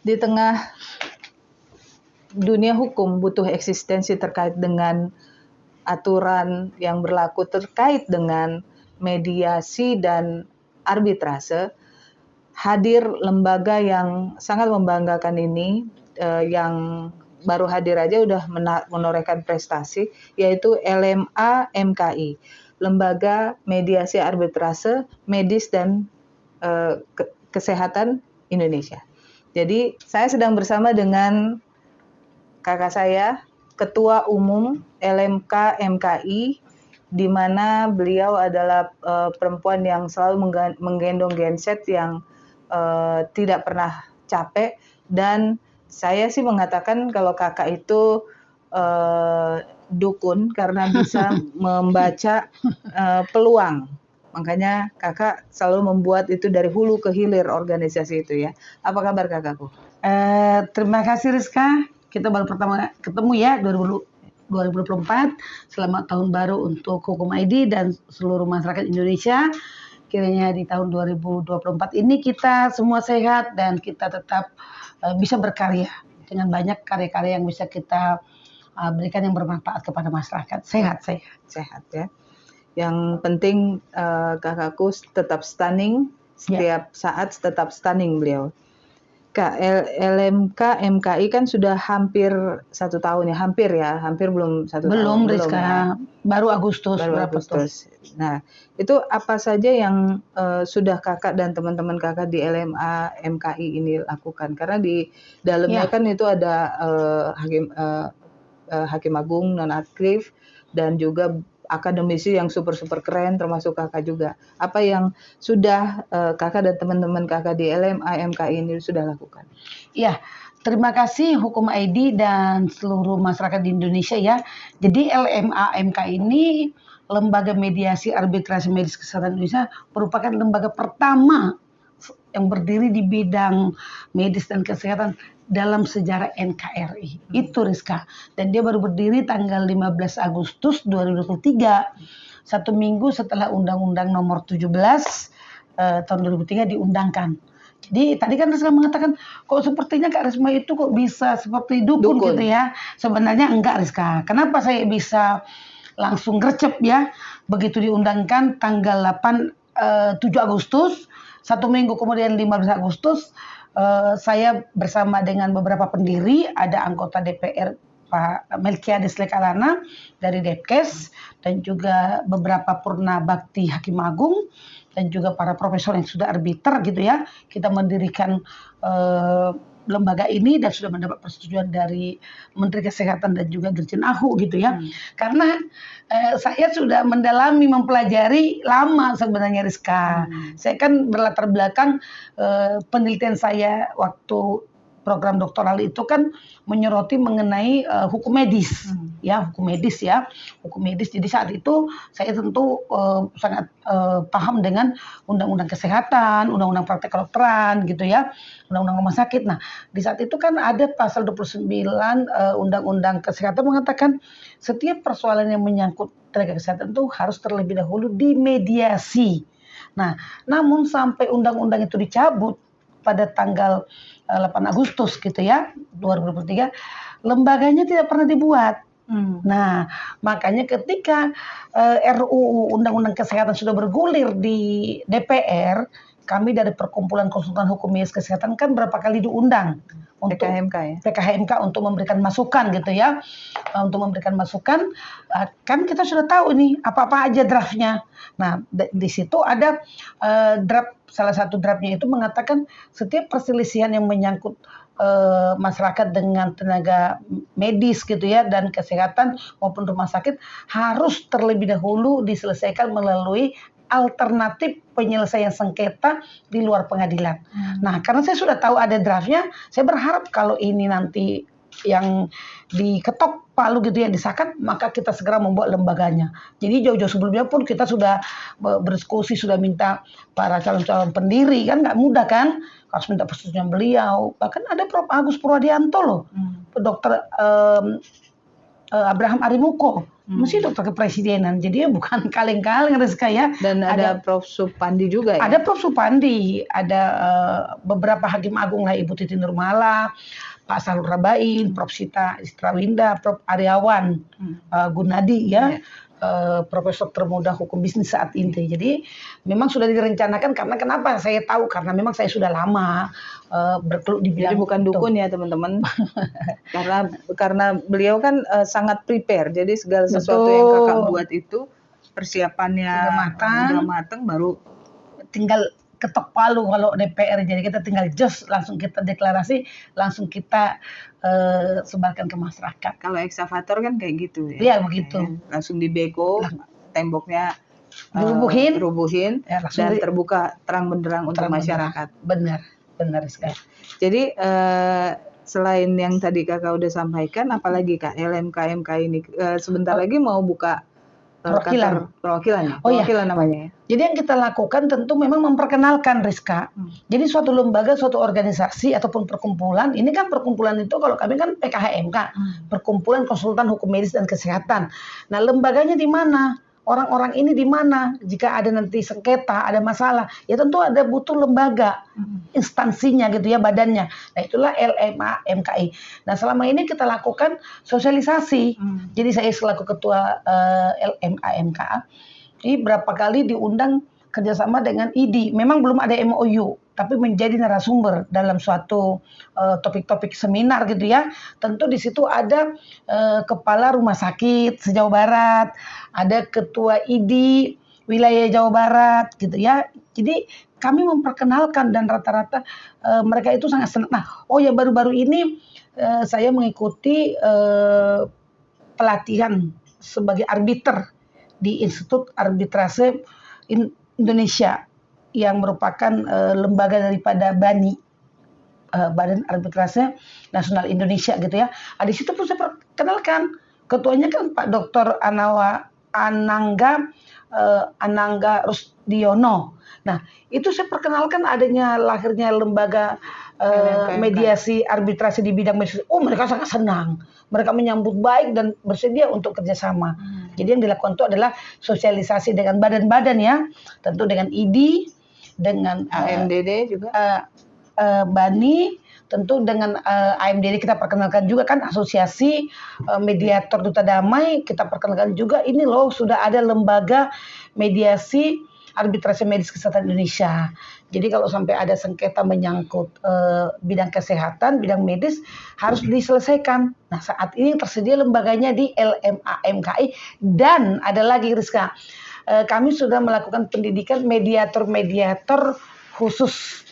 Di tengah dunia hukum butuh eksistensi terkait dengan aturan yang berlaku terkait dengan mediasi dan arbitrase, hadir lembaga yang sangat membanggakan ini, yang baru hadir aja udah menorehkan prestasi, yaitu LMA MKI, Lembaga Mediasi Arbitrase Medis dan Kesehatan Indonesia. Jadi saya sedang bersama dengan kakak saya, Ketua Umum LMK MKI, di mana beliau adalah perempuan yang selalu menggendong genset yang tidak pernah capek, dan saya sih mengatakan kalau kakak itu dukun karena bisa membaca peluang. Makanya kakak selalu membuat itu dari hulu ke hilir organisasi itu ya. Apa kabar kakakku? Terima kasih Rizka. Kita baru pertama ketemu ya 2024. Selamat tahun baru untuk Hukum ID dan seluruh masyarakat Indonesia. Kiranya di tahun 2024 ini kita semua sehat dan kita tetap bisa berkarya dengan banyak karya-karya yang bisa kita berikan yang bermanfaat kepada masyarakat. Sehat ya. Yang penting kakakku tetap stunning, setiap saat tetap stunning beliau. Kak, LMK MKI kan sudah hampir 1 tahun ya, hampir belum 1 tahun. Belum Rizka, ya. Baru Agustus. Nah, itu apa saja yang sudah kakak dan teman-teman kakak di LMA MKI ini lakukan? Karena di dalamnya kan itu ada hakim agung nonaktif dan juga akademisi yang super keren, termasuk kakak juga. Apa yang sudah kakak dan teman-teman kakak di LMA MKI ini sudah lakukan? Ya, terima kasih Hukum ID dan seluruh masyarakat di Indonesia ya. Jadi LMA MKI ini Lembaga Mediasi Arbitrase Medis Kesehatan Indonesia merupakan lembaga pertama yang berdiri di bidang medis dan kesehatan dalam sejarah NKRI. Itu Rizka. Dan dia baru berdiri tanggal 15 Agustus 2023. 1 minggu setelah Undang-Undang Nomor 17 tahun 2003 diundangkan. Jadi tadi kan Rizka mengatakan kok sepertinya Kak Risma itu kok bisa seperti dukun gitu ya. Sebenarnya enggak Rizka. Kenapa saya bisa langsung gercep ya. Begitu diundangkan tanggal 7 Agustus, 1 minggu kemudian 15 Agustus, saya bersama dengan beberapa pendiri, ada anggota DPR Pak Melkiades Lekalana dari Depkes, dan juga beberapa purna bakti Hakim Agung, dan juga para profesor yang sudah arbiter gitu ya. Kita mendirikan lembaga ini dan sudah mendapat persetujuan dari Menteri Kesehatan dan juga Dirjen AHU gitu ya. Karena saya sudah mendalami, mempelajari lama sebenarnya Rizka. Saya kan berlatar belakang penelitian saya waktu program doktoral itu kan menyoroti mengenai hukum medis, ya hukum medis. Jadi saat itu saya tentu sangat paham dengan undang-undang kesehatan, undang-undang praktek kedokteran gitu ya, undang-undang rumah sakit. Nah di saat itu kan ada pasal 29 undang-undang kesehatan mengatakan setiap persoalan yang menyangkut tenaga kesehatan itu harus terlebih dahulu dimediasi. Nah namun sampai undang-undang itu dicabut pada tanggal 8 Agustus gitu ya 2023, lembaganya tidak pernah dibuat. Nah makanya ketika RUU Undang-Undang Kesehatan sudah bergulir di DPR, kami dari Perkumpulan Konsultan Hukum Medis Kesehatan kan berapa kali diundang untuk PKHMK untuk memberikan masukan gitu ya, untuk memberikan masukan. Kan kita sudah tahu ini apa-apa aja draftnya. Nah di situ ada draft, salah satu draftnya itu mengatakan setiap perselisihan yang menyangkut masyarakat dengan tenaga medis gitu ya dan kesehatan maupun rumah sakit harus terlebih dahulu diselesaikan melalui alternatif penyelesaian sengketa di luar pengadilan. Nah, karena saya sudah tahu ada draftnya, saya berharap kalau ini nanti yang diketok palu gitu ya disahkan, maka kita segera membuat lembaganya. Jadi jauh-jauh sebelumnya pun kita sudah berdiskusi, sudah minta para calon-calon pendiri, kan nggak mudah kan, harus minta persetujuan beliau. Bahkan ada Prof. Agus Purwadianto loh, Dr. Abraham Arimuko, mesti dokter kepresidenan. Jadi bukan kaleng-kaleng Rizka ya. Dan ada Prof. Supandi juga ya? Ada Prof. Supandi, ada beberapa hakim agung lah, Ibu Titi Nurmala, Pak Salur Rabain, Prof. Sita Istrawinda, Prof. Aryawan Gunadi ya. Profesor termuda hukum bisnis saat ini. Jadi memang sudah direncanakan, karena kenapa saya tahu, karena memang saya sudah lama bergelut di bidang. Jadi bukan dukun ya teman-teman. karena beliau kan sangat prepare. Jadi segala sesuatu yang kakak buat itu persiapannya udah matang, baru tinggal ketok palu kalau DPR. Jadi kita tinggal jos, langsung kita deklarasi, langsung kita sebarkan ke masyarakat. Kalau eksavator kan kayak gitu ya? Iya begitu. Langsung dibeko, temboknya dirubuhin ya, dan terbuka terang benderang untuk masyarakat. Benar sekali. Jadi selain yang tadi kakak udah sampaikan, apalagi kak LMK MKI ini sebentar lagi mau buka perwakilan ya? Perwakilan namanya ya? Jadi yang kita lakukan tentu memang memperkenalkan Rizka. Jadi suatu lembaga, suatu organisasi ataupun perkumpulan, ini kan perkumpulan itu kalau kami kan PKHMK, Perkumpulan Konsultan Hukum Medis dan Kesehatan. Nah, lembaganya di mana? Orang-orang ini di mana? Jika ada nanti sengketa, ada masalah, ya tentu ada butuh lembaga, instansinya gitu ya, badannya. Nah, itulah LMA MKI. Nah, selama ini kita lakukan sosialisasi. Jadi saya selaku ketua LMA MKA, ini berapa kali diundang kerjasama dengan ID. Memang belum ada MOU, tapi menjadi narasumber dalam suatu topik-topik seminar gitu ya. Tentu di situ ada kepala rumah sakit se-Jawa Barat, ada ketua ID wilayah Jawa Barat gitu ya. Jadi kami memperkenalkan dan rata-rata mereka itu sangat senang. Nah, ya baru-baru ini saya mengikuti pelatihan sebagai arbiter di Institut Arbitrase Indonesia yang merupakan lembaga daripada BANI, Badan Arbitrase Nasional Indonesia gitu ya. Di situ pun saya perkenalkan, ketuanya kan Pak Dr. Anangga Rusdiono. Nah, itu saya perkenalkan adanya lahirnya lembaga mediasi arbitrasi di bidang medis. Mereka sangat senang. Mereka menyambut baik dan bersedia untuk kerjasama. Jadi yang dilakukan itu adalah sosialisasi dengan badan-badan ya, tentu dengan ID, dengan AMDD juga, BANI, tentu dengan AMDD kita perkenalkan juga kan, Asosiasi Mediator Duta Damai, kita perkenalkan juga ini loh sudah ada lembaga mediasi arbitrasi medis kesehatan Indonesia. Jadi kalau sampai ada sengketa menyangkut bidang kesehatan, bidang medis harus diselesaikan. Nah, saat ini tersedia lembaganya di LMA MKI, dan ada lagi Rizka, kami sudah melakukan pendidikan mediator-mediator khusus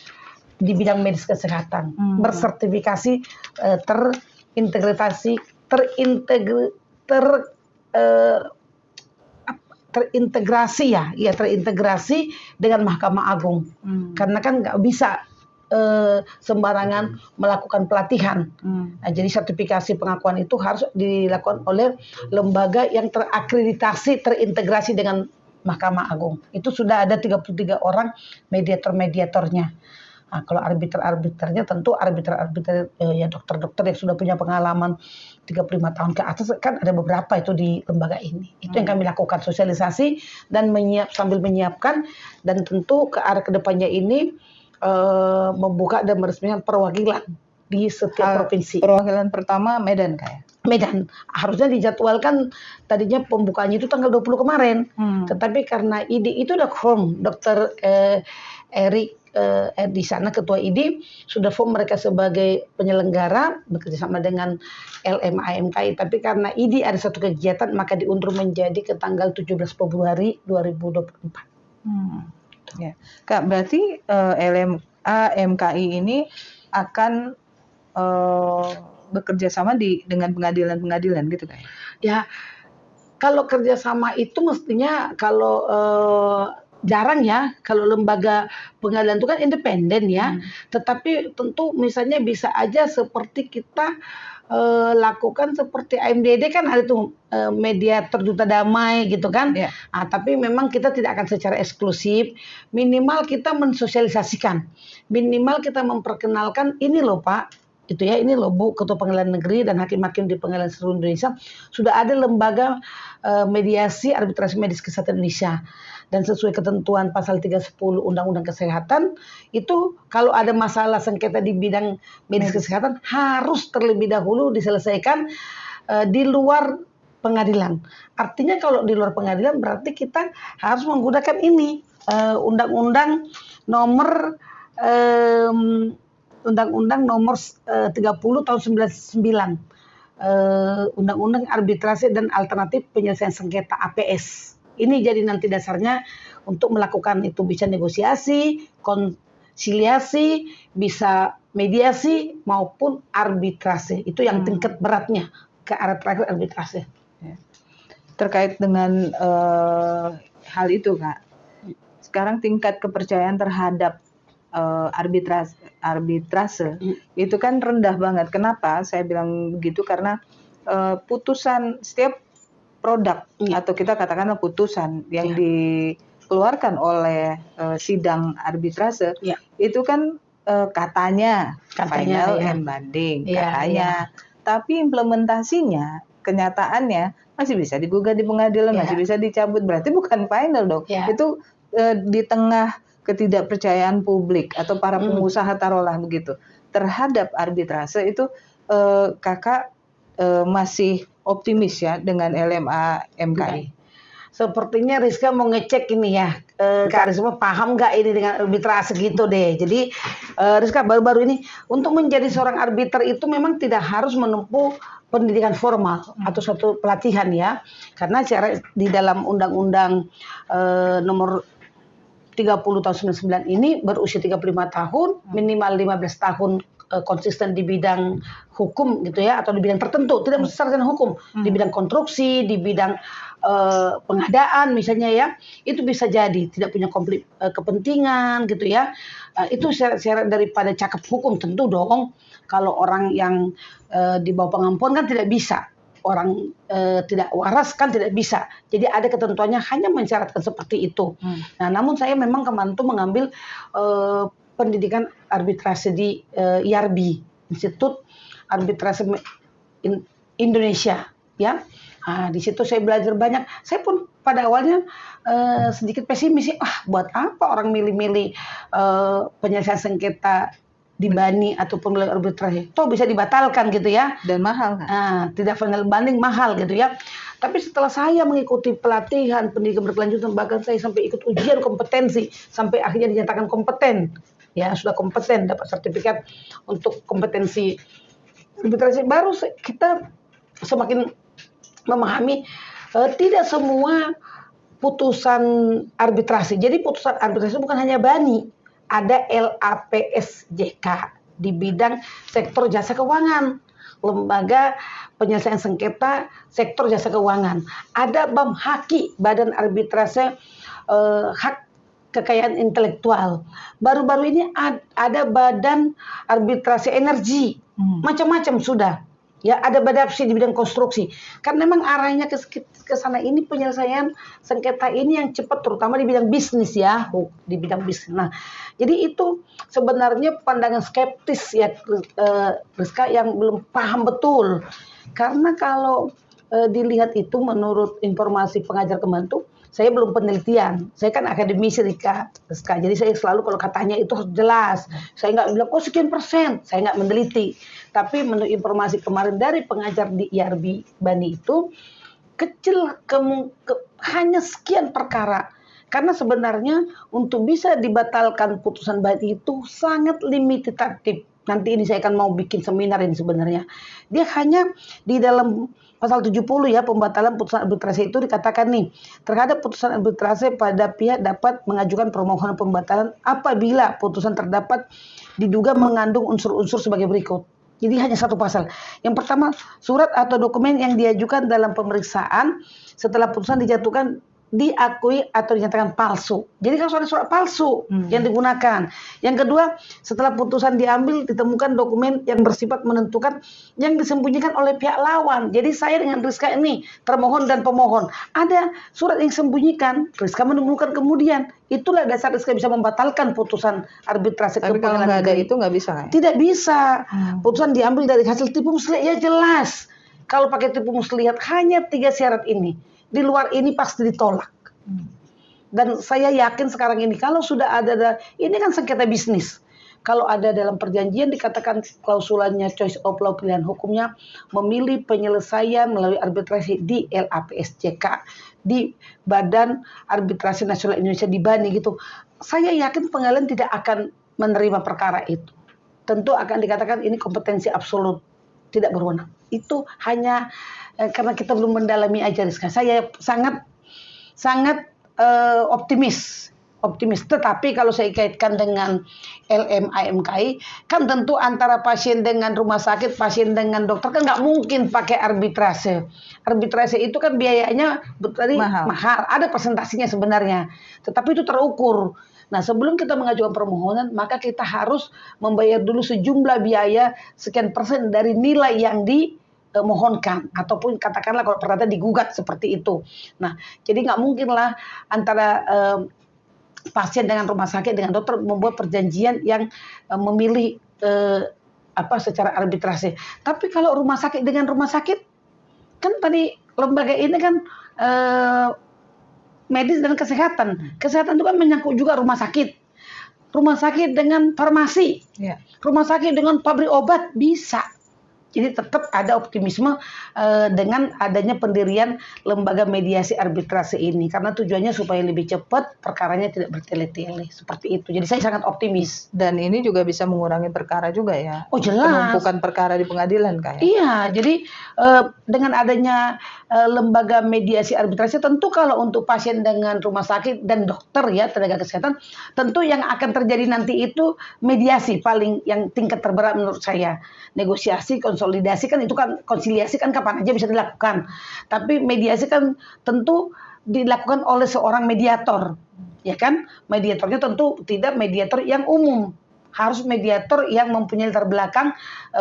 di bidang medis kesehatan, bersertifikasi terintegrasi dengan Mahkamah Agung. Karena kan nggak bisa sembarangan melakukan pelatihan. Nah, jadi sertifikasi pengakuan itu harus dilakukan oleh lembaga yang terakreditasi, terintegrasi dengan Mahkamah Agung. Itu sudah ada 33 orang mediator-mediatornya. Nah, kalau arbiter-arbiternya tentu arbiter-arbiter ya dokter-dokter yang sudah punya pengalaman 35 tahun ke atas, kan ada beberapa itu di lembaga ini. Itu yang kami lakukan, sosialisasi dan sambil menyiapkan, dan tentu ke arah kedepannya ini membuka dan meresmikan perwakilan di setiap provinsi. Perwakilan pertama Medan kayak? Medan. Harusnya dijadwalkan, tadinya pembukaannya itu tanggal 20 kemarin. Tetapi karena ID itu udah firm, Dr. Erik di sana ketua ID sudah form mereka sebagai penyelenggara bekerjasama dengan LMA MKI, tapi karena ID ada satu kegiatan maka diundur menjadi ke tanggal 17 Februari 2024. Ya. Kak, berarti LMA MKI ini akan bekerja sama dengan pengadilan-pengadilan gitu kan? Ya, kalau kerjasama itu mestinya kalau jarang ya, kalau lembaga pengadilan itu kan independen ya. Tetapi tentu misalnya bisa aja seperti kita lakukan seperti AMDD kan ada tuh mediator duta damai gitu kan. Yeah. Nah, tapi memang kita tidak akan secara eksklusif. Minimal kita mensosialisasikan, minimal kita memperkenalkan ini loh Pak, gitu ya. Ini loh Bu, Ketua Pengadilan Negeri dan hakim-hakim di Pengadilan seluruh Indonesia sudah ada lembaga mediasi arbitrasi medis kesehatan Indonesia. Dan sesuai ketentuan pasal 310 Undang-Undang Kesehatan, itu kalau ada masalah sengketa di bidang medis kesehatan harus terlebih dahulu diselesaikan di luar pengadilan. Artinya kalau di luar pengadilan berarti kita harus menggunakan ini Undang-Undang nomor Undang-Undang nomor 30 tahun 99, Undang-Undang Arbitrasi dan Alternatif Penyelesaian Sengketa APS. Ini jadi nanti dasarnya untuk melakukan itu, bisa negosiasi, konsiliasi, bisa mediasi maupun arbitrase. Itu yang tingkat beratnya ke arah terakhir arbitrase. Terkait dengan hal itu Kak, sekarang tingkat kepercayaan terhadap arbitrase itu kan rendah banget. Kenapa saya bilang begitu? Karena putusan setiap produk atau kita katakanlah putusan yang dikeluarkan oleh sidang arbitrase itu kan katanya final and binding katanya, tapi implementasinya, kenyataannya masih bisa digugat di pengadilan, masih bisa dicabut, berarti bukan final dong. Itu di tengah ketidakpercayaan publik atau para pengusaha taruhlah begitu terhadap arbitrase itu, Kakak masih optimis ya dengan LMA MKI? Sepertinya Rizka mau ngecek ini ya, Kak Rizka paham nggak ini dengan arbitrase gitu deh. Jadi Rizka baru-baru ini untuk menjadi seorang arbiter itu memang tidak harus menempuh pendidikan formal atau suatu pelatihan ya, karena di dalam Undang-Undang nomor 30 tahun 99 ini berusia 35 tahun, minimal 15 tahun konsisten di bidang hukum gitu ya, atau di bidang tertentu, tidak mesti sarjana hukum, di bidang konstruksi, di bidang pengadaan misalnya ya, itu bisa jadi tidak punya konflik kepentingan gitu ya. Itu syarat daripada cakap hukum tentu dong. Kalau orang yang di bawah pengampuan kan tidak bisa, orang tidak waras kan tidak bisa. Jadi ada ketentuannya hanya mensyaratkan seperti itu. Nah, namun saya memang kemarin tuh mengambil pendidikan arbitrase di IARBI, Institut Arbitrase Indonesia ya. Nah, di situ saya belajar banyak. Saya pun pada awalnya sedikit pesimis sih, buat apa orang milih-milih penyelesaian sengketa di BANI ataupun melalui arbitrase, toh bisa dibatalkan gitu ya, dan mahal kan? Tidak final banding, mahal gitu ya. Tapi setelah saya mengikuti pelatihan pendidikan berkelanjutan, bahkan saya sampai ikut ujian kompetensi sampai akhirnya dinyatakan kompeten ya, sudah kompeten, dapat sertifikat untuk kompetensi arbitrase, baru kita semakin memahami tidak semua putusan arbitrase. Jadi putusan arbitrase bukan hanya BANI, ada LAPSJK di bidang sektor jasa keuangan, lembaga penyelesaian sengketa sektor jasa keuangan. Ada BAMHAKI, Badan Arbitrase Hak Kekayaan Intelektual. Baru-baru ini ada Badan Arbitrase Energi, macam-macam sudah. Ya, ada badapsi di bidang konstruksi. Kan memang arahnya ke sana ini penyelesaian sengketa ini yang cepat, terutama di bidang bisnis ya, di bidang bisnis. Nah, jadi itu sebenarnya pandangan skeptis ya, Rizka, yang belum paham betul. Karena kalau dilihat itu menurut informasi pengajar Kementu, saya belum penelitian. Saya kan akademisi Rizka. Jadi saya selalu kalau katanya itu harus jelas. Saya nggak bilang sekian persen. Saya nggak meneliti. Tapi menurut informasi kemarin dari pengajar di IARBI BANI itu kecil, hanya sekian perkara. Karena sebenarnya untuk bisa dibatalkan putusan BANI itu sangat limitatif. Nanti ini saya akan mau bikin seminar ini sebenarnya. Dia hanya di dalam pasal 70 ya, pembatalan putusan arbitrase itu dikatakan nih, terhadap putusan arbitrase pada pihak dapat mengajukan permohonan pembatalan apabila putusan terdapat diduga mengandung unsur-unsur sebagai berikut. Jadi hanya satu pasal. Yang pertama, surat atau dokumen yang diajukan dalam pemeriksaan setelah putusan dijatuhkan diakui atau dinyatakan palsu. Jadi kalau ada surat palsu yang digunakan. Yang kedua, setelah putusan diambil ditemukan dokumen yang bersifat menentukan yang disembunyikan oleh pihak lawan. Jadi saya dengan Rizka ini, termohon dan pemohon, ada surat yang disembunyikan, Rizka menemukan kemudian. Itulah dasar Rizka bisa membatalkan putusan arbitrase ke Tapi kalau pengadilan nggak ada negeri. itu nggak bisa ya? Tidak bisa. Putusan diambil dari hasil tipu muslihat, ya jelas. Kalau pakai tipu muslihat hanya 3 syarat ini. Di luar ini pasti ditolak. Dan saya yakin sekarang ini kalau sudah ada, ini kan sengketa bisnis. Kalau ada dalam perjanjian dikatakan klausulannya choice of law, pilihan hukumnya, memilih penyelesaian melalui arbitrasi di LAPSJK, di Badan Arbitrasi Nasional Indonesia, di BANI gitu. Saya yakin pengadilan tidak akan menerima perkara itu. Tentu akan dikatakan ini kompetensi absolut, tidak berwenang. Itu hanya karena kita belum mendalami aja, Rizka. Saya sangat optimis. Tetapi kalau saya kaitkan dengan LMA-MKI, kan tentu antara pasien dengan rumah sakit, pasien dengan dokter kan nggak mungkin pakai arbitrase. Arbitrase itu kan biayanya mahal. Ada presentasinya sebenarnya, tetapi itu terukur. Nah, sebelum kita mengajukan permohonan, maka kita harus membayar dulu sejumlah biaya sekian persen dari nilai yang dimohonkan, ataupun katakanlah kalau perdata digugat seperti itu. Nah, jadi nggak mungkin lah antara pasien dengan rumah sakit dengan dokter membuat perjanjian yang memilih secara arbitrase. Tapi kalau rumah sakit dengan rumah sakit, kan tadi lembaga ini kan medis dan kesehatan. Kesehatan itu kan menyangkut juga rumah sakit. Rumah sakit dengan farmasi. Rumah sakit dengan pabrik obat bisa. Jadi tetap ada optimisme dengan adanya pendirian lembaga mediasi arbitrase ini. Karena tujuannya supaya lebih cepat, perkaranya tidak bertele-tele. Seperti itu. Jadi saya sangat optimis. Dan ini juga bisa mengurangi perkara juga ya? Oh jelas. Penumpukan perkara di pengadilan kayak. Iya, jadi dengan adanya lembaga mediasi arbitrase, tentu kalau untuk pasien dengan rumah sakit dan dokter ya, tenaga kesehatan, tentu yang akan terjadi nanti itu mediasi paling yang tingkat terberat menurut saya. Negosiasi, konsolidasi kan itu kan, konsiliasi kan kapan aja bisa dilakukan. Tapi mediasi kan tentu dilakukan oleh seorang mediator. Ya kan? Mediatornya tentu tidak mediator yang umum. Harus mediator yang mempunyai latar belakang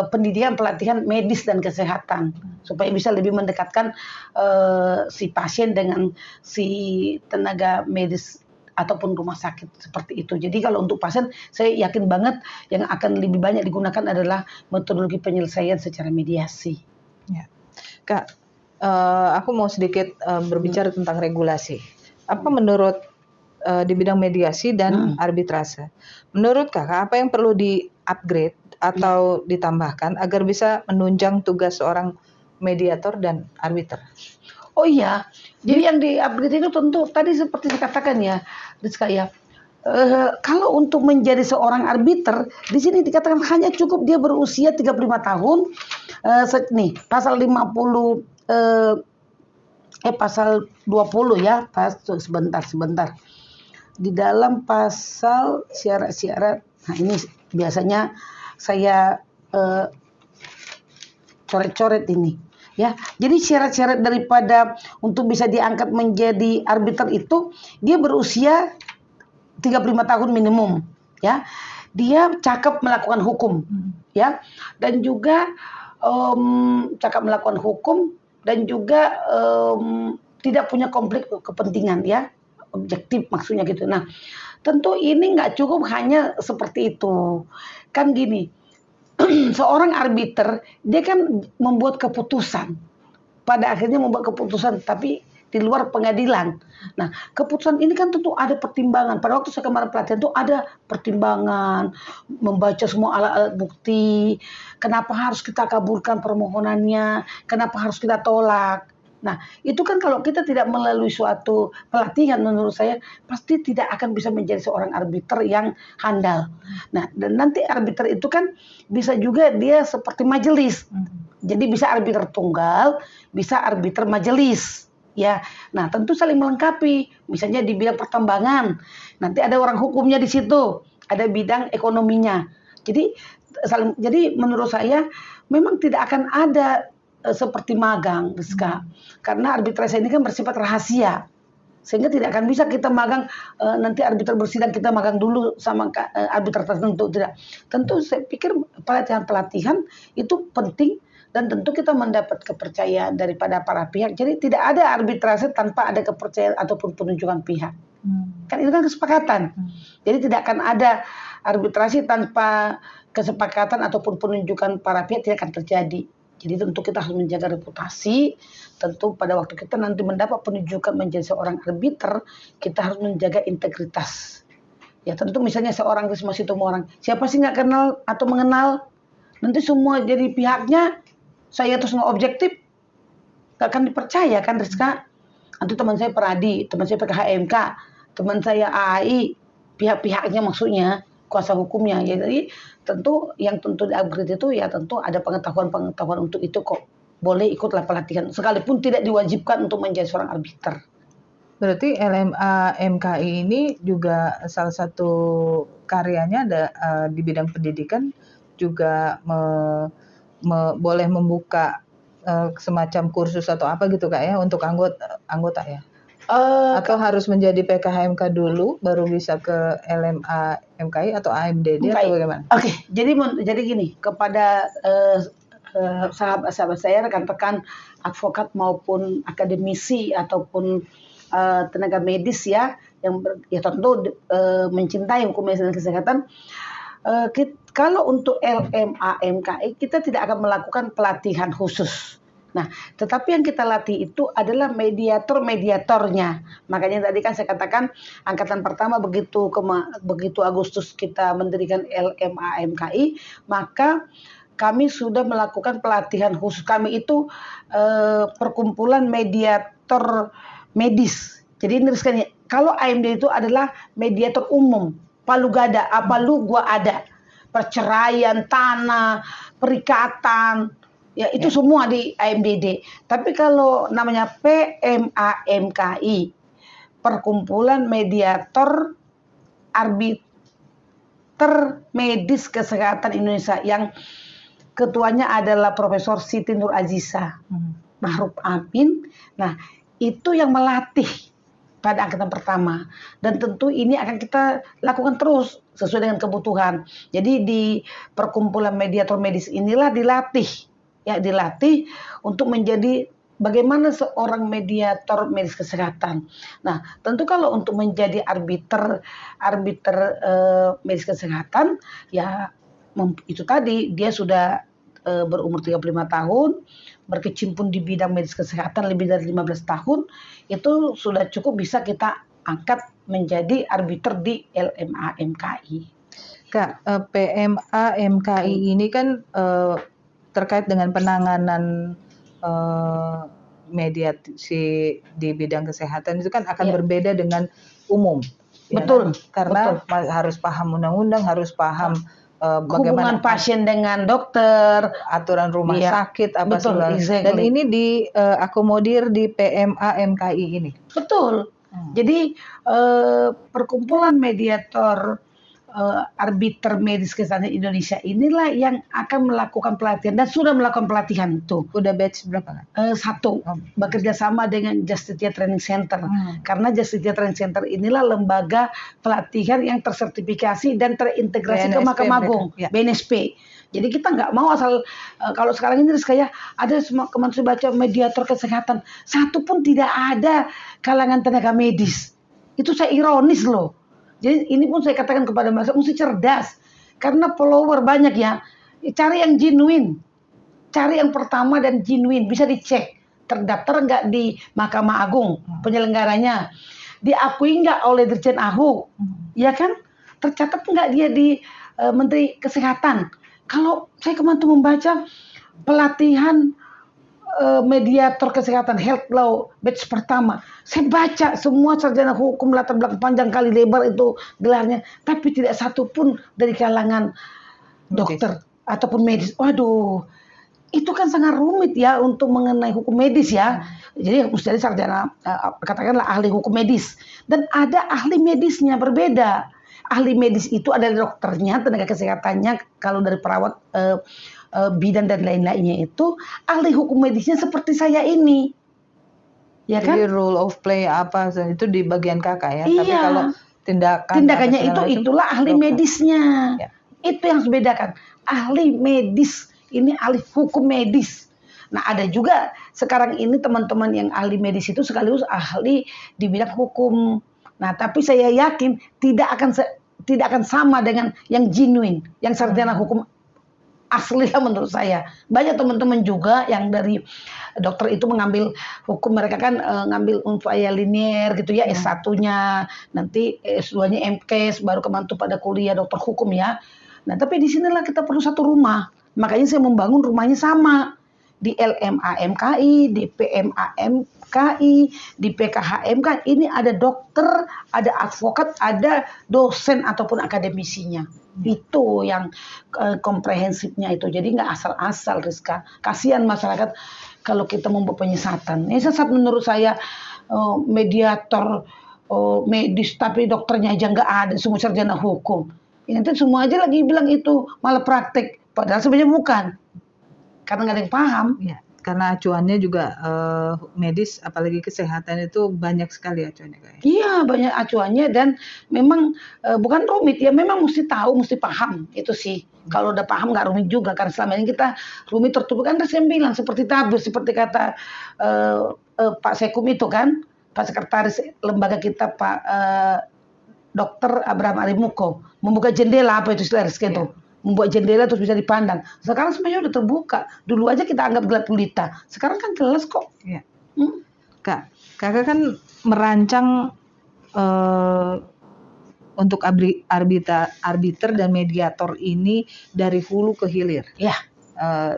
pendidikan, pelatihan medis dan kesehatan. Supaya bisa lebih mendekatkan si pasien dengan si tenaga medis ataupun rumah sakit seperti itu. Jadi kalau untuk pasien, saya yakin banget yang akan lebih banyak digunakan adalah metodologi penyelesaian secara mediasi. Ya. Kak, aku mau sedikit berbicara tentang regulasi. Apa menurut di bidang mediasi dan arbitrase, menurut Kakak apa yang perlu di-upgrade atau ditambahkan agar bisa menunjang tugas seorang mediator dan arbiter? Oh iya, jadi yang di-upgrade itu tentu tadi seperti dikatakan ya, Rizka ya. Kalau untuk menjadi seorang arbiter, di sini dikatakan hanya cukup dia berusia 35 tahun. Nih, pasal 50 pasal 20 ya, sebentar. Di dalam pasal syarat-syarat, nah ini biasanya saya coret-coret ini. Ya, jadi syarat-syarat daripada untuk bisa diangkat menjadi arbiter itu dia berusia 35 tahun minimum, ya. Dia cakap melakukan hukum, ya. Dan juga cakap melakukan hukum dan juga tidak punya konflik kepentingan, ya. Objektif maksudnya gitu. Nah, tentu ini nggak cukup hanya seperti itu. Kan gini, seorang arbiter dia kan membuat keputusan, pada akhirnya membuat keputusan tapi di luar pengadilan. Nah, keputusan ini kan tentu ada pertimbangan. Pada waktu saya kemarin pelatihan itu ada pertimbangan, membaca semua alat-alat bukti, kenapa harus kita kabulkan permohonannya, kenapa harus kita tolak. Nah, itu kan kalau kita tidak melalui suatu pelatihan, menurut saya pasti tidak akan bisa menjadi seorang arbiter yang handal. Nah, dan nanti arbiter itu kan bisa juga dia seperti majelis. Jadi bisa arbiter tunggal, bisa arbiter majelis. Ya, nah tentu saling melengkapi. Misalnya di bidang pertambangan, nanti ada orang hukumnya di situ, ada bidang ekonominya. Jadi menurut saya memang tidak akan ada seperti magang, Rizka. Karena arbitrase ini kan bersifat rahasia. Sehingga tidak akan bisa kita magang nanti arbiter bersidang kita magang dulu sama arbiter tertentu, tidak. Tentu saya pikir pelatihan-pelatihan itu penting dan tentu kita mendapat kepercayaan daripada para pihak. Jadi tidak ada arbitrase tanpa ada kepercayaan ataupun penunjukan pihak. Kan itu kan kesepakatan. Jadi tidak akan ada arbitrasi tanpa kesepakatan ataupun penunjukan para pihak, tidak akan terjadi. Jadi tentu kita harus menjaga reputasi. Tentu pada waktu kita nanti mendapat penunjukan menjadi seorang arbiter, kita harus menjaga integritas. Ya tentu misalnya seorang masih temu orang, siapa sih nggak kenal atau mengenal, nanti semua jadi pihaknya, saya terus nggak objektif, nggak akan dipercaya kan Rizka. Nanti teman saya Peradi, teman saya PKHMK, teman saya AAI, pihak-pihaknya maksudnya, kuasa hukumnya. Ya, jadi tentu yang tentu di-upgrade itu ya tentu ada pengetahuan-pengetahuan untuk itu kok. Boleh ikutlah pelatihan, sekalipun tidak diwajibkan untuk menjadi seorang arbiter. Berarti LMA MKI ini juga salah satu karyanya ada di bidang pendidikan juga boleh membuka semacam kursus atau apa gitu Kak ya untuk anggota ya? Atau harus menjadi PKHMK dulu baru bisa ke LMA MKI atau AMDD atau bagaimana? Oke, jadi gini, kepada sahabat-sahabat saya, rekan-rekan advokat maupun akademisi ataupun tenaga medis ya yang tentu mencintai hukum medis dan kesehatan. Kalau untuk LMA MKI kita tidak akan melakukan pelatihan khusus. Nah, tetapi yang kita latih itu adalah mediator-mediatornya. Makanya tadi kan saya katakan angkatan pertama begitu Agustus kita mendirikan LMA MKI, maka kami sudah melakukan pelatihan khusus. Kami itu perkumpulan mediator medis. Jadi ini kalau AMD itu adalah mediator umum, palu gada, apa lu gua ada. Perceraian, tanah, perikatan, ya itu semua di AMDD. Tapi kalau namanya PMAMKI, Perkumpulan Mediator Arbiter Medis Kesehatan Indonesia, yang ketuanya adalah Profesor Siti Nur Aziza Mahruf Amin. Nah, itu yang melatih pada angkatan pertama, dan tentu ini akan kita lakukan terus sesuai dengan kebutuhan. Jadi di perkumpulan mediator medis inilah dilatih untuk menjadi bagaimana seorang mediator medis kesehatan. Nah, tentu kalau untuk menjadi arbiter medis kesehatan ya itu tadi dia sudah berumur 35 tahun, berkecimpung di bidang medis kesehatan lebih dari 15 tahun, itu sudah cukup bisa kita angkat menjadi arbiter di LMA MKI. Kak, PMA MKI ini kan terkait dengan penanganan mediasi di bidang kesehatan itu kan akan berbeda dengan umum. Betul. Ya kan? Karena harus paham undang-undang, harus paham bagaimana hubungan pasien dengan dokter, aturan rumah sakit apa segala. Dan ini diakomodir di PMA MKI ini. Betul. Jadi perkumpulan mediator arbiter medis kesehatan Indonesia inilah yang akan melakukan pelatihan dan sudah melakukan pelatihan tuh. Udah batch berapa? Satu, bekerja sama dengan Justitia Training Center. Karena Justitia Training Center inilah lembaga pelatihan yang tersertifikasi dan terintegrasi ke Mahkamah Agung, BNSP. Jadi kita nggak mau asal kalau sekarang ini kayak ada kemarin saya baca mediator kesehatan, satu pun tidak ada kalangan tenaga medis. Itu saya ironis loh. Jadi ini pun saya katakan kepada masyarakat mesti cerdas, karena follower banyak ya. Cari yang genuine, cari yang pertama dan genuine, bisa dicek terdaftar nggak di Mahkamah Agung penyelenggaranya, diakui nggak oleh Dirjen AHU, ya kan? Tercatat nggak dia di Menteri Kesehatan. Kalau saya kemarin tuh membaca pelatihan mediator kesehatan health law batch pertama, saya baca semua sarjana hukum latar belakang panjang kali lebar itu gelarnya, tapi tidak satu pun dari kalangan dokter ataupun medis. Waduh, itu kan sangat rumit ya untuk mengenai hukum medis ya. Jadi mesti ada sarjana katakanlah ahli hukum medis, dan ada ahli medisnya berbeda. Ahli medis itu ada dokternya, tenaga kesehatannya, kalau dari perawat bidan dan lain-lainnya itu. Ahli hukum medisnya seperti saya ini. ya Jadi kan? rule of play apa itu di bagian kakak ya. Tapi Iya, kalau tindakan apa tindakannya segala macam itulah ahli dokter. medisnya. Ya. Itu yang harus bedakan. Ahli medis, ini ahli hukum medis. Nah, ada juga sekarang ini teman-teman yang ahli medis itu sekaligus ahli di bidang hukum. Nah, tapi saya yakin tidak akan sama dengan yang genuine, yang sarjana hukum asli lah menurut saya. Banyak teman-teman juga yang dari dokter itu mengambil hukum, mereka kan ngambil unvaya linier gitu ya, S1-nya, nanti S2-nya MKes, baru kemantu pada kuliah dokter hukum ya. Nah, tapi di sinilah kita perlu satu rumah. Makanya saya membangun rumahnya sama. Di LMA MKI, di PMA MKI, di PKH MKI, ini ada dokter, ada advokat, ada dosen ataupun akademisinya. Itu yang komprehensifnya itu. Jadi nggak asal-asal, Rizka. Kasihan masyarakat kalau kita membuat penyesatan. Ini sesat menurut saya, mediator medis tapi dokternya aja nggak ada, semua sarjana hukum. Ini nanti semua aja lagi bilang itu malah praktek, padahal sebenarnya bukan. Karena nggak ada yang paham. Ya, karena acuannya juga medis, apalagi kesehatan itu banyak sekali acuannya kayak. Iya, banyak acuannya dan memang bukan rumit ya, memang mesti tahu, mesti paham itu sih. Kalau udah paham nggak rumit juga, karena selama ini kita rumit tertutup kan. Saya bilang seperti tabir, seperti kata Pak Sekum itu kan, Pak Sekretaris lembaga kita, Pak Dokter Abraham Arimuko, membuka jendela apa itu istilah Rizky itu. Membuat jendela terus bisa dipandang. Sekarang semuanya udah terbuka. Dulu aja kita anggap gelap gulita. Sekarang kan jelas kok. Ya. Kakak kan merancang untuk arbiter dan mediator ini dari hulu ke hilir. Ya.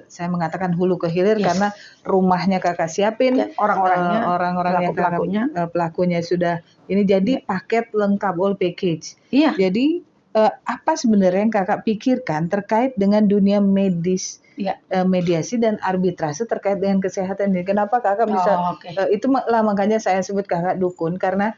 Saya mengatakan hulu ke hilir karena rumahnya kakak siapin, orang-orangnya pelakunya sudah ini, jadi paket lengkap, all package. Iya. Jadi apa sebenarnya yang kakak pikirkan terkait dengan dunia medis, mediasi dan arbitrase terkait dengan kesehatan ini? Kenapa kakak bisa? Itulah makanya saya sebut kakak dukun, karena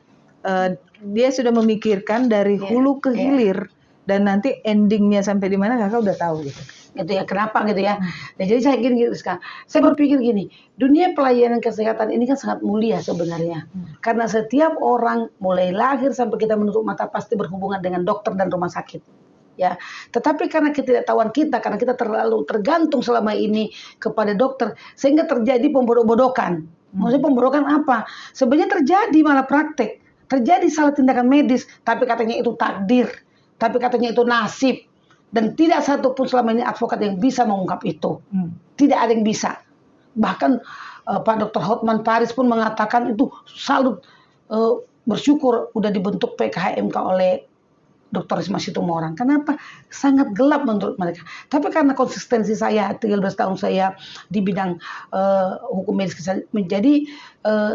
dia sudah memikirkan dari hulu ke hilir dan nanti endingnya sampai di mana kakak udah tahu gitu. Gitu ya, kenapa gitu ya. Nah, jadi saya gini sekarang, saya berpikir gini, dunia pelayanan kesehatan ini kan sangat mulia sebenarnya, karena setiap orang mulai lahir sampai kita menutup mata pasti berhubungan dengan dokter dan rumah sakit ya. Tetapi karena ketidaktahuan kita, karena kita terlalu tergantung selama ini kepada dokter, sehingga terjadi pembodokan. Maksudnya pembodokan apa? Sebenarnya terjadi malah praktek, terjadi salah tindakan medis, tapi katanya itu takdir, tapi katanya itu nasib. Dan tidak satupun selama ini advokat yang bisa mengungkap itu. Tidak ada yang bisa. Bahkan Pak Dr. Hotman Paris pun mengatakan itu salut, bersyukur udah dibentuk PKHMK oleh Dr. Risma Situmorang. Kenapa? Sangat gelap menurut mereka. Tapi karena konsistensi saya, 13 tahun saya di bidang hukum medis, jadi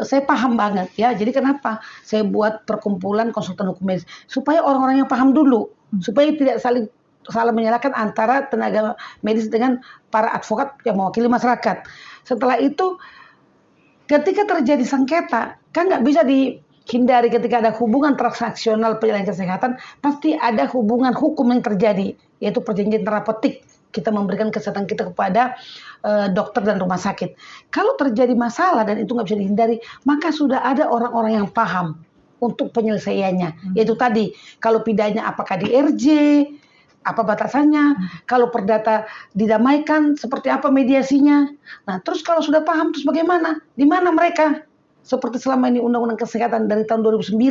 saya paham banget ya. Jadi kenapa saya buat perkumpulan konsultan hukum medis? Supaya orang-orang yang paham dulu. Supaya tidak salah menyalahkan antara tenaga medis dengan para advokat yang mewakili masyarakat. Setelah itu, ketika terjadi sengketa, kan nggak bisa dihindari ketika ada hubungan transaksional penyelenggaraan kesehatan, pasti ada hubungan hukum yang terjadi, yaitu perjanjian tanda petik. Kita memberikan kesehatan kita kepada dokter dan rumah sakit. Kalau terjadi masalah dan itu nggak bisa dihindari, maka sudah ada orang-orang yang paham untuk penyelesaiannya. Yaitu tadi, kalau pidana apakah di RJ, apa batasannya, kalau perdata didamaikan seperti apa mediasinya. Nah, terus kalau sudah paham terus bagaimana? Di mana mereka? Seperti selama ini Undang-Undang Kesehatan dari tahun 2009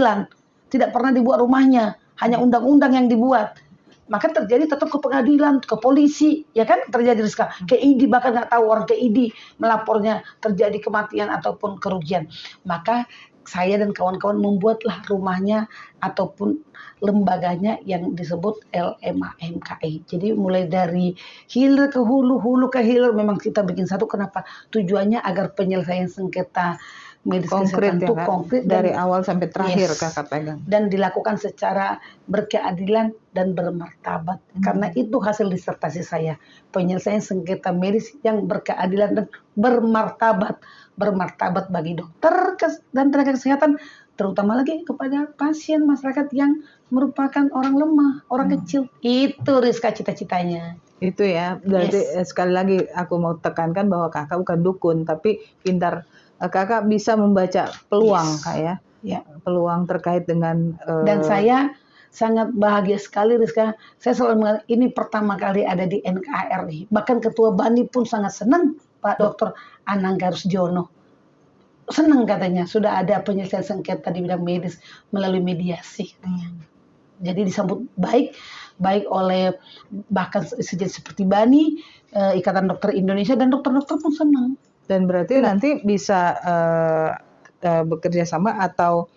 tidak pernah dibuat rumahnya, hanya undang-undang yang dibuat. Maka terjadi tetap ke pengadilan, ke polisi, ya kan terjadi Rizka. Ke ID bahkan nggak tahu orang ke ID melapornya terjadi kematian ataupun kerugian. Maka saya dan kawan-kawan membuatlah rumahnya ataupun lembaganya yang disebut LMA MKI. Jadi mulai dari hilir ke hulu, hulu ke hilir, memang kita bikin satu. Kenapa? Tujuannya agar penyelesaian sengketa medis kesehatan itu konkret dari awal sampai terakhir kakak pegang, dan dilakukan secara berkeadilan dan bermartabat. Karena itu hasil disertasi saya, penyelesaian sengketa medis yang berkeadilan dan bermartabat bagi dokter dan tenaga kesehatan, terutama lagi kepada pasien masyarakat yang merupakan orang lemah, orang kecil. Itu Rizka cita-citanya. Itu ya, berarti sekali lagi aku mau tekankan bahwa kakak bukan dukun, tapi pintar Kakak bisa membaca peluang, Yes. Kak ya, Ya. peluang terkait dengan Dan saya sangat bahagia sekali, Rizka. Saya selalu mengatakan ini pertama kali ada di NKRI. Bahkan Ketua Bani pun sangat senang, Pak Dr. Anangga Rusjono. Senang katanya sudah ada penyelesaian sengketa di bidang medis melalui mediasi. Jadi disambut baik oleh bahkan sejenis seperti Bani, Ikatan Dokter Indonesia, dan dokter-dokter pun senang. Dan berarti nanti bisa bekerja sama atau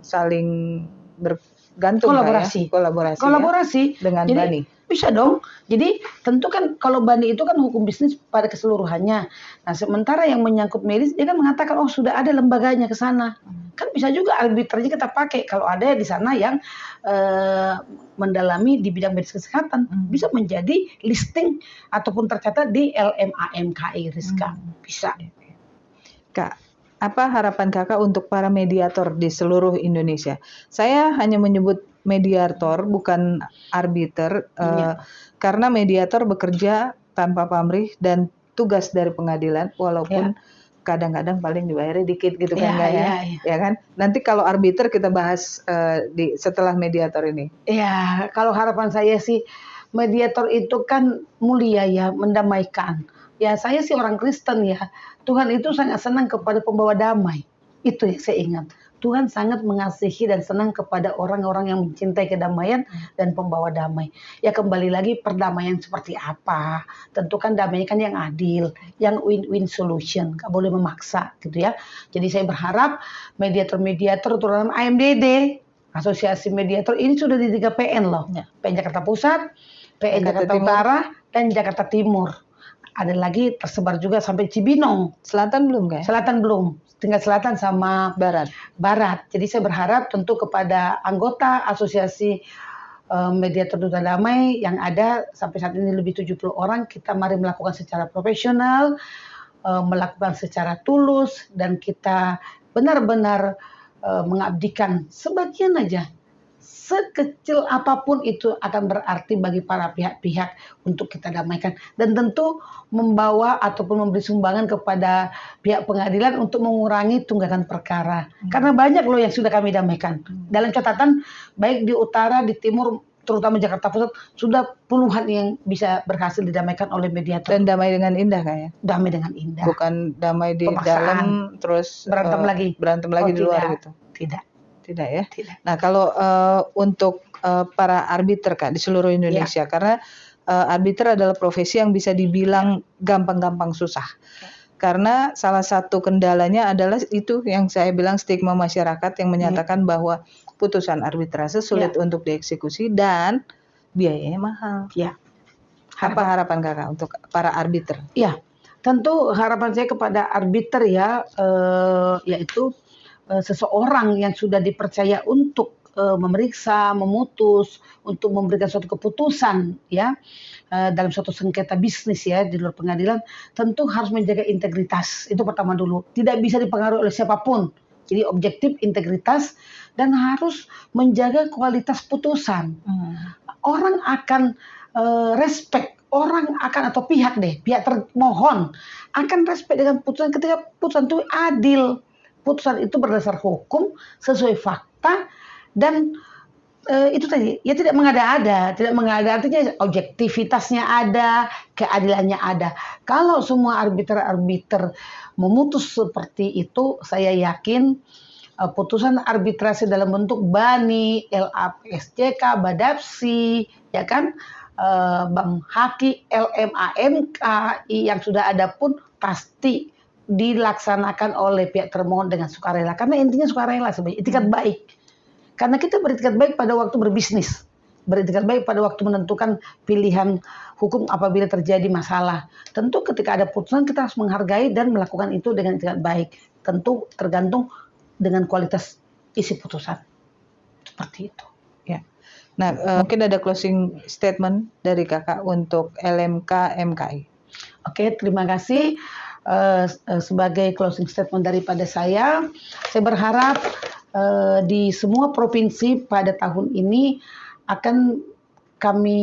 saling bergantung Kolaborasi. Kak ya? Kolaborasi Ya? Dengan jadi Bani. bisa dong. Jadi tentu kan kalau Bani itu kan hukum bisnis pada keseluruhannya. Nah, sementara yang menyangkut medis dia kan mengatakan oh sudah ada lembaganya ke sana. Kan bisa juga arbitranya kita pakai kalau ada di sana yang mendalami di bidang medis kesehatan, bisa menjadi listing ataupun tercatat di LMA/MKI, Rizka. Bisa. Kak, apa harapan Kakak untuk para mediator di seluruh Indonesia? Saya hanya menyebut mediator, bukan arbiter, karena mediator bekerja tanpa pamrih dan tugas dari pengadilan, walaupun kadang-kadang paling dibayarnya dikit gitu kan, Kak ya? Ya kan? Nanti kalau arbiter kita bahas setelah mediator ini. Ya, kalau harapan saya sih mediator itu kan mulia ya, mendamaikan. Ya, saya sih orang Kristen ya. Tuhan itu sangat senang kepada pembawa damai. Itu yang saya ingat. Tuhan sangat mengasihi dan senang kepada orang-orang yang mencintai kedamaian dan pembawa damai. Ya kembali lagi perdamaian seperti apa. Tentu kan damainya kan yang adil, yang win-win solution. Nggak boleh memaksa gitu ya. Jadi saya berharap mediator-mediator terutama AMDD, Asosiasi Mediator ini sudah di 3 PN loh. PN Jakarta Pusat, PN Jakarta Utara, dan Jakarta Timur. Ada lagi tersebar juga sampai Cibinong. Selatan belum kan? Selatan belum. Tinggal selatan sama barat. Jadi saya berharap tentu kepada anggota Asosiasi Mediator Duta Damai yang ada sampai saat ini lebih 70 orang, kita mari melakukan secara profesional, melakukan secara tulus, dan kita benar-benar mengabdikan sebagian aja. Sekecil apapun itu akan berarti bagi para pihak-pihak untuk kita damaikan. Dan tentu membawa ataupun memberi sumbangan kepada pihak pengadilan untuk mengurangi tunggakan perkara. Karena banyak loh yang sudah kami damaikan. Dalam catatan, baik di utara, di timur, terutama Jakarta Pusat, sudah puluhan yang bisa berhasil didamaikan oleh mediator. Dan damai dengan indah kan ya? Damai dengan indah. Bukan damai di Pemaksaan. dalam terus berantem lagi di luar gitu. Tidak ya? Tidak. Nah, kalau untuk para arbiter Kak di seluruh Indonesia, karena arbiter adalah profesi yang bisa dibilang gampang-gampang susah. Karena salah satu kendalanya adalah itu yang saya bilang stigma masyarakat yang menyatakan bahwa putusan arbitrase sulit untuk dieksekusi dan biayanya mahal. Ya. Apa harapan Kakak untuk para arbiter? Ya, tentu harapan saya kepada arbiter ya, yaitu seseorang yang sudah dipercaya untuk memeriksa, memutus, untuk memberikan suatu keputusan ya dalam suatu sengketa bisnis ya di luar pengadilan, tentu harus menjaga integritas. Itu pertama dulu. Tidak bisa dipengaruhi oleh siapapun. Jadi objektif, integritas, dan harus menjaga kualitas putusan. Orang akan respect, orang akan atau pihak termohon akan respect dengan putusan ketika putusan itu adil. Putusan itu berdasar hukum, sesuai fakta, dan itu tadi, ya tidak mengada-ada. Tidak mengada artinya objektivitasnya ada, keadilannya ada. Kalau semua arbiter-arbiter memutus seperti itu, saya yakin putusan arbitrase dalam bentuk Bani, LAPSJK, Badapsi, ya kan, Bang Haki, LMA/MKI yang sudah ada pun pasti dilaksanakan oleh pihak termohon dengan sukarela. Karena intinya sukarela sebenarnya, itikat baik. Karena kita beritikat baik pada waktu berbisnis. Beritikat baik pada waktu menentukan pilihan hukum apabila terjadi masalah. Tentu ketika ada putusan kita harus menghargai dan melakukan itu dengan itikat baik. Tentu tergantung dengan kualitas isi putusan. Seperti itu. Ya. Nah, mungkin ada closing statement dari Kakak untuk LMK/MKI. Oke, terima kasih. Sebagai closing statement daripada saya berharap di semua provinsi pada tahun ini akan kami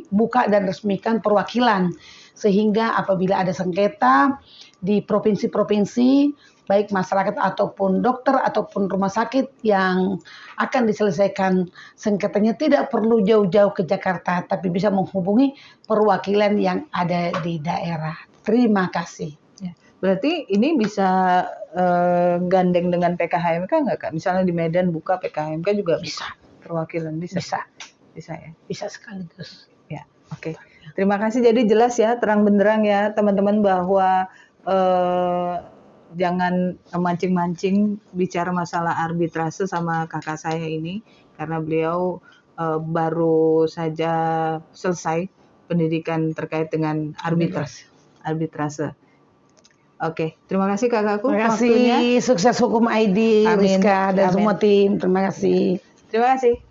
buka dan resmikan perwakilan sehingga apabila ada sengketa di provinsi-provinsi, baik masyarakat ataupun dokter ataupun rumah sakit yang akan diselesaikan sengketanya tidak perlu jauh-jauh ke Jakarta, tapi bisa menghubungi perwakilan yang ada di daerah. Terima kasih. Ya. Berarti ini bisa gandeng dengan PKHMK nggak Kak? Misalnya di Medan buka PKHMK juga Bisa, perwakilan bisa. bisa, Bisa ya. bisa sekaligus. Ya, oke. Terima kasih. Jadi jelas ya, terang benderang ya teman-teman bahwa jangan mancing-mancing bicara masalah arbitrase sama kakak saya ini karena beliau baru saja selesai pendidikan terkait dengan arbitrase. Oke, terima kasih kakakku Terima waktunya. kasih, sukses Hukum ID, Amin. Rizka dan Amin. semua tim. Terima kasih. Terima kasih.